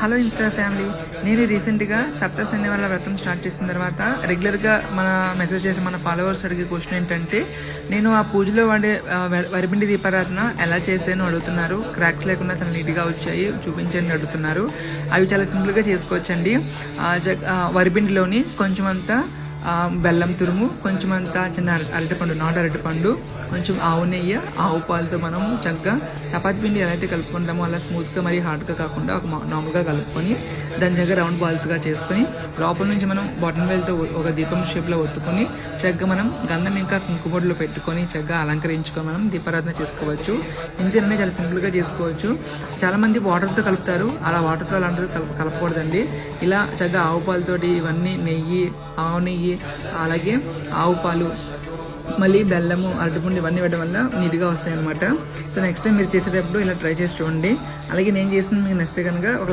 Hello Insta family, నేను రీసెంట్గా సప్త శనివారాల వ్రతం స్టార్ట్ చేసిన తర్వాత రెగ్యులర్గా మన మెసేజ్ చేసే మన ఫాలోవర్స్ అడిగే క్వశ్చన్ ఏంటంటే, నేను ఆ పూజలో వాడే వరిపిండి దీపారాధన ఎలా చేసాను అడుగుతున్నారు. క్రాక్స్ లేకుండా చాలా నీట్గా వచ్చాయి, చూపించండి అడుగుతున్నారు. అవి చాలా సింపుల్గా చేసుకోవచ్చండి. వరిపిండిలోని కొంచెం అంతా బెల్లం తురుము, కొంచెం అంతా చిన్న అరటిపండు, నాటు అరటిపండు, కొంచెం ఆవు నెయ్యి, ఆవు పాలతో మనం చక్కగా చపాతి పిండి ఎలా అయితే కలుపుకుంటామో అలా స్మూత్గా మరి హార్డ్గా కాకుండా ఒక నార్మల్గా కలుపుకొని దాని చక్కగా రౌండ్ బాల్స్గా చేసుకొని లోపల నుంచి మనం బాటన్ వేల్తో ఒక దీపం షేప్లో ఒత్తుకొని చక్కగా మనం గంధం ఇంకా కుంకుమొడిలో పెట్టుకొని చక్కగా అలంకరించుకొని మనం దీపారాధన చేసుకోవచ్చు. ఇంతేనండి, చాలా సింపుల్గా చేసుకోవచ్చు. చాలామంది వాటర్తో కలుపుతారు, అలా వాటర్తో అలాంటిది కలపకూడదండి. ఇలా చక్కగా ఆవు పాలతోటి ఇవన్నీ నెయ్యి, ఆవు నెయ్యి, అలాగే ఆవు పాలు, మళ్ళీ బెల్లము, అరటిపండు ఇవన్నీ వేయడం వల్ల నీట్గా వస్తాయి అనమాట. సో నెక్స్ట్ టైం మీరు చేసేటప్పుడు ఇలా ట్రై చేసి చూడండి. అలాగే నేను చేసిన మీకు నచ్చితే కనుక ఒక